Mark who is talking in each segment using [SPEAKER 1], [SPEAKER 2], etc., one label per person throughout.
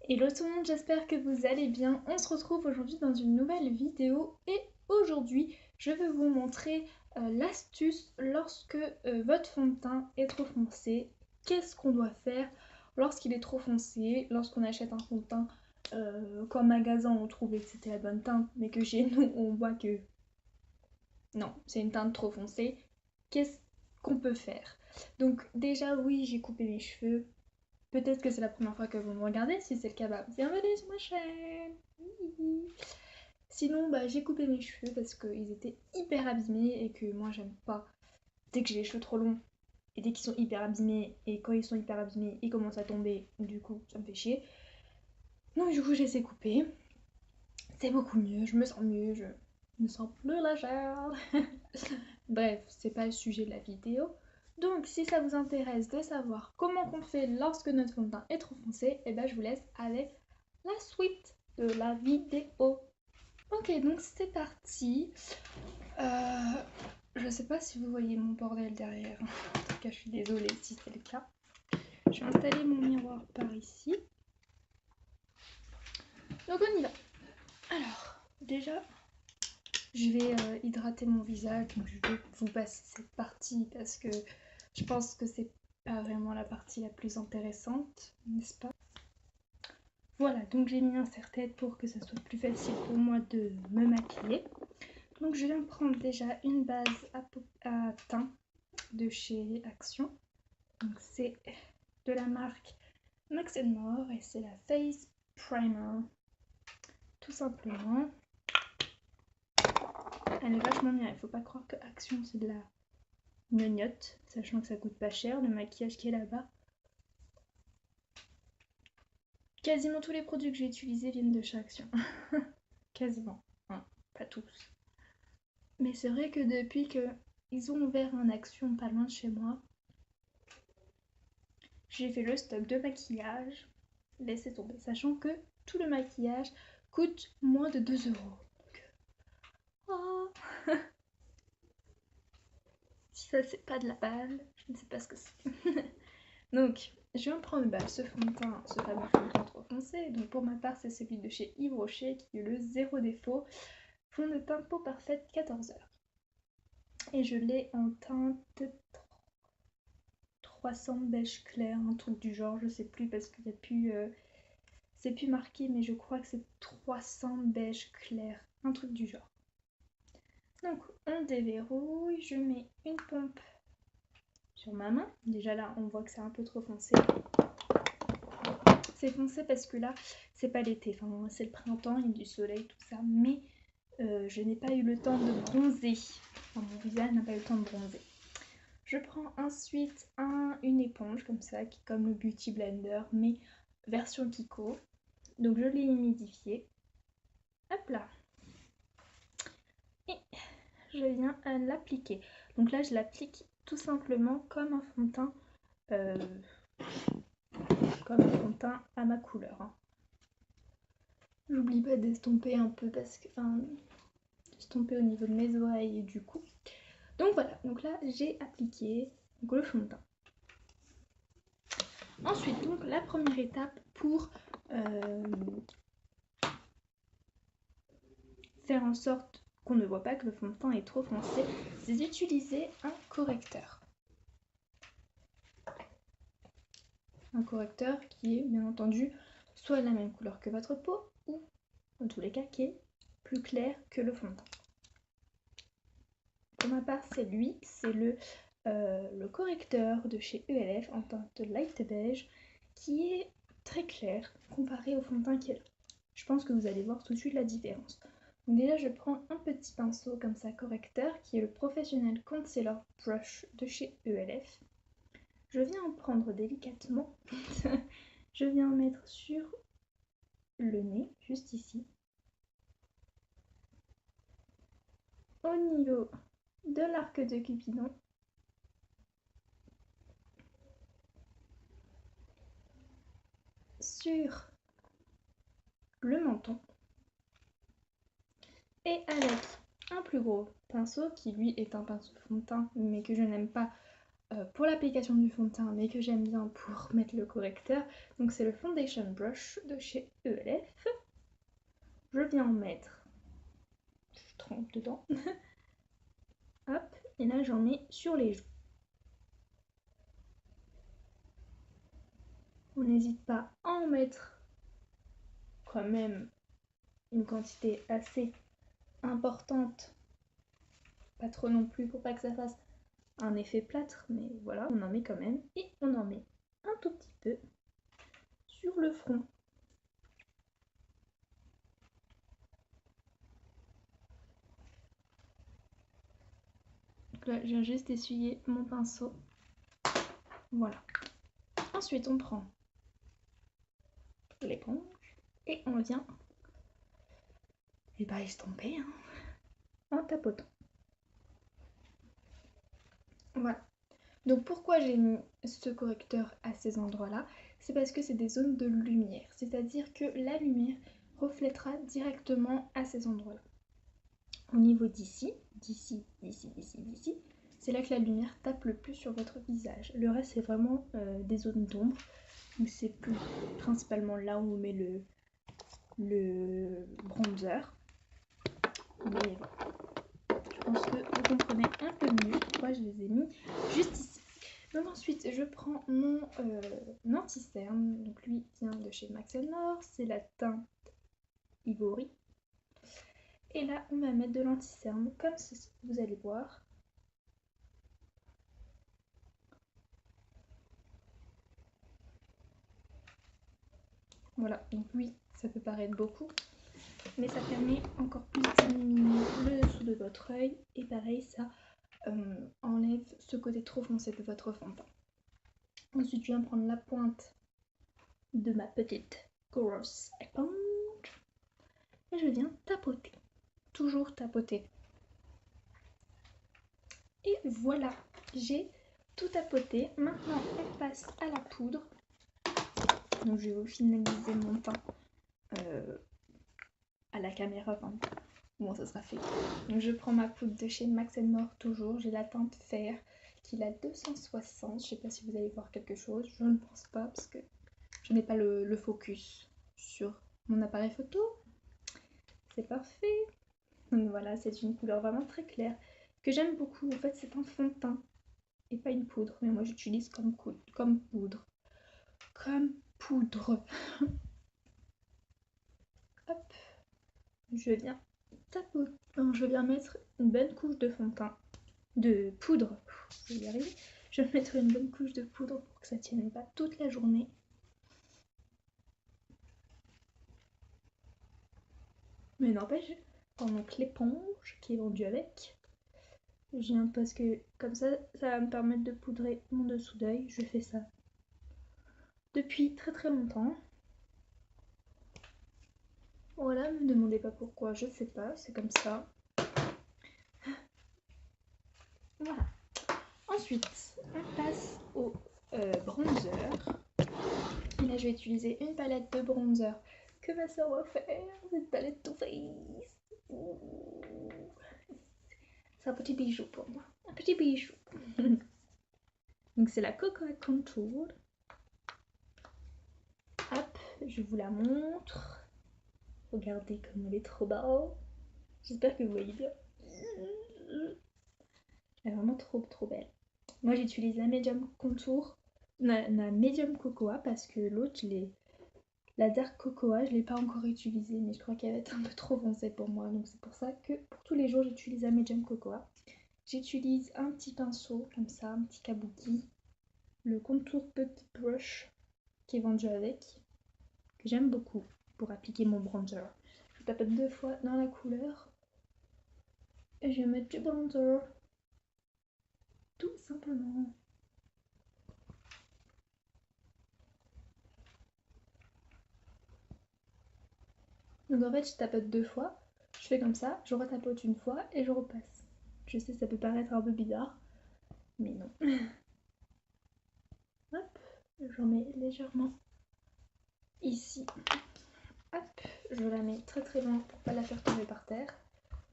[SPEAKER 1] Hello tout le monde, j'espère que vous allez bien. On se retrouve aujourd'hui dans une nouvelle vidéo et aujourd'hui je vais vous montrer l'astuce lorsque votre fond de teint est trop foncé. Qu'est-ce qu'on doit faire lorsqu'il est trop foncé, lorsqu'on achète un fond de teint qu'en magasin on trouvait que c'était la bonne teinte mais que chez nous on voit que non, c'est une teinte trop foncée. Qu'est-ce qu'on peut faire? Donc déjà oui, j'ai coupé mes cheveux. Peut-être que c'est la première fois que vous me regardez, si c'est le cas, bah, bienvenue sur ma chaîne. Sinon, bah, j'ai coupé mes cheveux parce qu'ils étaient hyper abîmés et que moi j'aime pas. Dès que j'ai les cheveux trop longs et dès qu'ils sont hyper abîmés et quand ils sont hyper abîmés, ils commencent à tomber, du coup ça me fait chier. Donc du coup j'ai laissé couper. C'est beaucoup mieux, je me sens mieux, je me sens plus légère. Bref, c'est pas le sujet de la vidéo. Donc, si ça vous intéresse de savoir comment on fait lorsque notre fond de teint est trop foncé, et ben je vous laisse avec la suite de la vidéo. Ok, donc c'est parti. Je sais pas si vous voyez mon bordel derrière. En tout cas, je suis désolée si c'est le cas. Je vais installer mon miroir par ici. Donc on y va. Alors, déjà, je vais hydrater mon visage. Donc je vais vous passer cette partie parce que je pense que c'est pas vraiment la partie la plus intéressante, n'est-ce pas? Voilà, donc j'ai mis un serre-tête pour que ça soit plus facile pour moi de me maquiller. Donc je viens prendre déjà une base à teint de chez Action. Donc c'est de la marque Max More et c'est la Face Primer. Tout simplement. Elle est vachement bien, il faut pas croire que Action c'est de la gnognotte, sachant que ça coûte pas cher, le maquillage qui est là-bas. Quasiment tous les produits que j'ai utilisés viennent de chez Action. Quasiment, hein, pas tous. Mais c'est vrai que depuis qu'ils ont ouvert un Action pas loin de chez moi, j'ai fait le stock de maquillage, laissez tomber, sachant que tout le maquillage coûte moins de 2 euros. Oh. Si ça c'est pas de la balle, je ne sais pas ce que c'est. Donc, je viens prendre ce fond de teint, ce fameux fond de teint trop foncé. Donc pour ma part, c'est celui de chez Yves Rocher qui est le zéro défaut. Fond de teint peau parfaite 14 heures. Et je l'ai en teinte 300 beige clair, un truc du genre, je sais plus parce qu'il n'y a plus... c'est plus marqué, mais je crois que c'est 300 beige clair, un truc du genre. Donc on déverrouille, je mets une pompe sur ma main. Déjà là, on voit que c'est un peu trop foncé. C'est foncé parce que là, c'est pas l'été, enfin c'est le printemps, il y a du soleil, tout ça, mais je n'ai pas eu le temps de bronzer. Enfin, mon visage n'a pas eu le temps de bronzer. Je prends ensuite une éponge comme ça, qui est comme le Beauty Blender, mais version Kiko. Donc je l'ai humidifiée. Hop là. Et je viens à l'appliquer. Donc là, je l'applique tout simplement comme un fond de teint. Comme un fond de teint à ma couleur. Hein. J'oublie pas d'estomper un peu parce que... Enfin, d'estomper au niveau de mes oreilles et du cou. Donc voilà, donc là j'ai appliqué donc, le fond de teint. Ensuite, donc la première étape pour faire en sorte qu'on ne voit pas que le fond de teint est trop foncé, c'est d'utiliser un correcteur. Un correcteur qui est bien entendu soit la même couleur que votre peau ou en tous les cas qui est plus clair que le fond de teint. Pour ma part, c'est lui, c'est le correcteur de chez ELF en teinte light beige qui est très clair comparé au fond de teint qui est là. Je pense que vous allez voir tout de suite la différence. Donc déjà, je prends un petit pinceau comme ça correcteur qui est le Professional Concealer Brush de chez ELF. Je viens en prendre délicatement. Je viens en mettre sur le nez, juste ici. Au niveau de l'arc de Cupidon. Sur le menton. Et avec un plus gros pinceau qui lui est un pinceau fond de teint mais que je n'aime pas pour l'application du fond de teint, mais que j'aime bien pour mettre le correcteur. Donc c'est le Foundation Brush de chez ELF. Je viens en mettre, je trempe dedans. Hop, et là j'en mets sur les joues. On n'hésite pas à en mettre quand même une quantité assez importante, pas trop non plus pour pas que ça fasse un effet plâtre, mais voilà, on en met quand même, et on en met un tout petit peu sur le front. Donc là, je viens juste essuyer mon pinceau. Voilà. Ensuite, on prend l'éponge et on vient estomper en tapotant. Voilà. Donc pourquoi j'ai mis ce correcteur à ces endroits-là? C'est parce que c'est des zones de lumière, c'est-à-dire que la lumière reflètera directement à ces endroits-là. Au niveau d'ici, c'est là que la lumière tape le plus sur votre visage. Le reste, c'est vraiment des zones d'ombre. Donc c'est principalement là où on met le bronzer. Mais je pense que vous comprenez un peu mieux pourquoi je les ai mis juste ici. Donc ensuite, je prends mon anti-cerne. Donc lui vient de chez Max & More. C'est la teinte Ivory. Et là, on va mettre de l'anti-cerne comme ceci. Vous allez voir. Voilà, donc oui, ça peut paraître beaucoup, mais ça permet encore plus d'éliminer le dessous de votre œil. Et pareil, ça enlève ce côté trop foncé de votre fond de teint. Ensuite, je viens prendre la pointe de ma petite grosse éponge et je viens tapoter. Toujours tapoter. Et voilà, j'ai tout tapoté. Maintenant, on passe à la poudre. Donc je vais vous finaliser mon teint à la caméra. Enfin, bon, ça sera fait. Donc je prends ma poudre de chez Max & More toujours. J'ai la teinte fer qui est la 260. Je sais pas si vous allez voir quelque chose. Je ne pense pas parce que je n'ai pas le focus sur mon appareil photo. C'est parfait. Donc voilà, c'est une couleur vraiment très claire que j'aime beaucoup. En fait, c'est un fond de teint et pas une poudre. Mais moi, j'utilise comme poudre. Comme poudre. Hop. Je viens tapoter. Je viens mettre une bonne couche de fond de teint. De poudre. Je vais y arriver. Je vais mettre une bonne couche de poudre pour que ça tienne pas toute la journée. Mais n'empêche, pendant que l'éponge qui est vendue avec, je viens parce que comme ça va me permettre de poudrer mon dessous d'œil. Je fais ça depuis très très longtemps. Voilà, ne me demandez pas pourquoi, je sais pas, c'est comme ça. Voilà. Ensuite, on passe au bronzer. Et là, je vais utiliser une palette de bronzer que ma soeur m'a offert, cette palette Too Faced. C'est un petit bijou pour moi, un petit bijou. Donc c'est la Cocoa Contour. Hop, je vous la montre. Regardez comme elle est trop belle. J'espère que vous voyez bien. Elle est vraiment trop trop belle. Moi j'utilise la Medium Contour, la Medium Cocoa parce que l'autre, la Dark Cocoa, je ne l'ai pas encore utilisée, mais je crois qu'elle va être un peu trop foncée pour moi. Donc c'est pour ça que pour tous les jours j'utilise la Medium Cocoa. J'utilise un petit pinceau comme ça, un petit kabuki. Le Contour Petit Brush qui est vendu avec, que j'aime beaucoup pour appliquer mon bronzer. Je tapote 2 fois dans la couleur et je vais mettre du bronzer tout simplement. Donc en fait je tapote 2 fois, je fais comme ça, je retapote une fois et je repasse. Je sais, ça peut paraître un peu bizarre, mais non. Hop, j'en mets légèrement ici. Hop, je la mets très très loin pour pas la faire tomber par terre.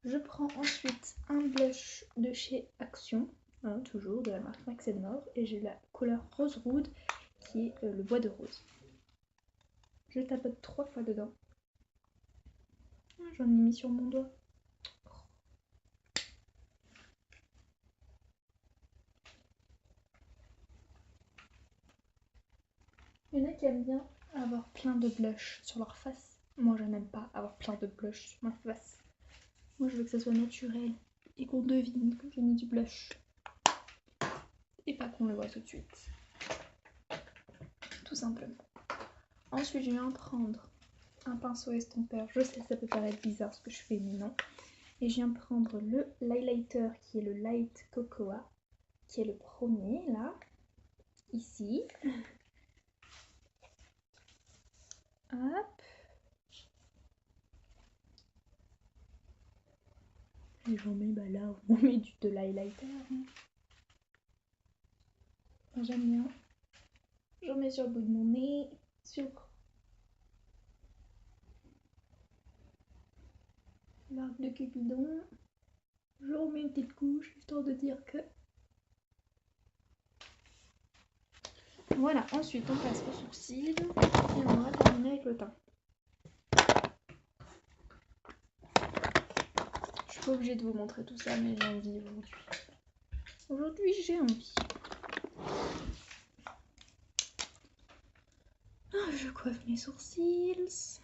[SPEAKER 1] Je prends ensuite un blush de chez Action hein, toujours de la marque Max More, et j'ai la couleur rose rude qui est le bois de rose. Je tapote 3 fois dedans. J'en ai mis sur mon doigt. Il y en a qui aiment bien avoir plein de blush sur leur face. Moi, je n'aime pas avoir plein de blush sur ma face. Moi, je veux que ça soit naturel et qu'on devine que j'ai mis du blush. Et pas qu'on le voit tout de suite. Tout simplement. Ensuite, je viens prendre un pinceau estompeur. Je sais que ça peut paraître bizarre ce que je fais, mais non. Et je viens prendre le highlighter qui est le Light Cocoa, qui est le premier, là. Ici. Hop. Et j'en mets là, on met de l'highlighter. J'aime bien. J'en mets sur le bout de mon nez, sur l'arc de Cupidon. Je remets une petite couche, histoire de dire que... Voilà, ensuite on passe aux sourcils et on va terminer avec le teint. Je suis pas obligée de vous montrer tout ça, mais j'ai envie aujourd'hui. Aujourd'hui, j'ai envie. Je coiffe mes sourcils.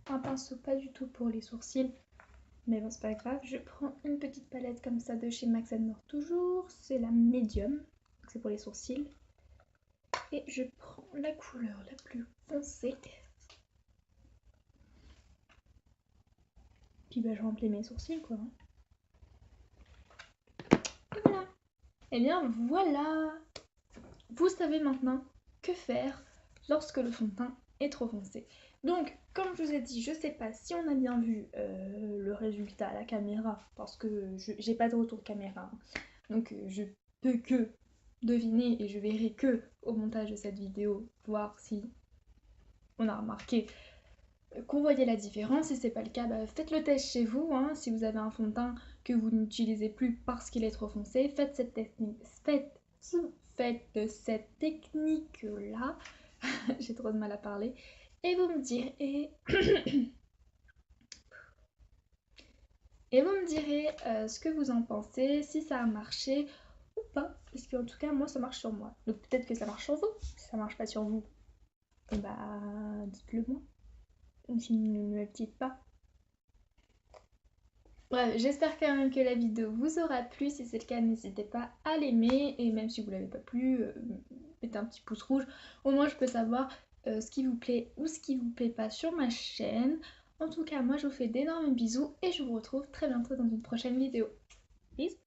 [SPEAKER 1] Un pinceau pas du tout pour les sourcils, mais bon, c'est pas grave. Je prends une petite palette comme ça de chez Max More toujours. C'est la Medium, c'est pour les sourcils. Et je prends la couleur la plus foncée. Puis bah, je remplis mes sourcils, quoi. Et voilà. Et bien voilà. Vous savez maintenant que faire lorsque le fond de teint est trop foncé. Donc, comme je vous ai dit, je sais pas si on a bien vu le résultat à la caméra, parce que j'ai pas de retour caméra. Donc, je peux que deviner et je verrai que au montage de cette vidéo, voir si on a remarqué qu'on voyait la différence. Si c'est pas le cas, bah, faites le test chez vous, hein. Si vous avez un fond de teint que vous n'utilisez plus parce qu'il est trop foncé, faites cette technique. Faites cette technique là. J'ai trop de mal à parler. Et vous me direz... Et vous me direz ce que vous en pensez, si ça a marché ou pas. Parce qu'en tout cas, moi, ça marche sur moi. Donc peut-être que ça marche sur vous. Si ça marche pas sur vous, et bah dites-le moi. Si ne me dites pas. Bref, j'espère quand même que la vidéo vous aura plu. Si c'est le cas, n'hésitez pas à l'aimer. Et même si vous ne l'avez pas plu, mettez un petit pouce rouge. Au moins, je peux savoir ce qui vous plaît ou ce qui vous plaît pas sur ma chaîne. En tout cas, moi, je vous fais d'énormes bisous et je vous retrouve très bientôt dans une prochaine vidéo. Bisous!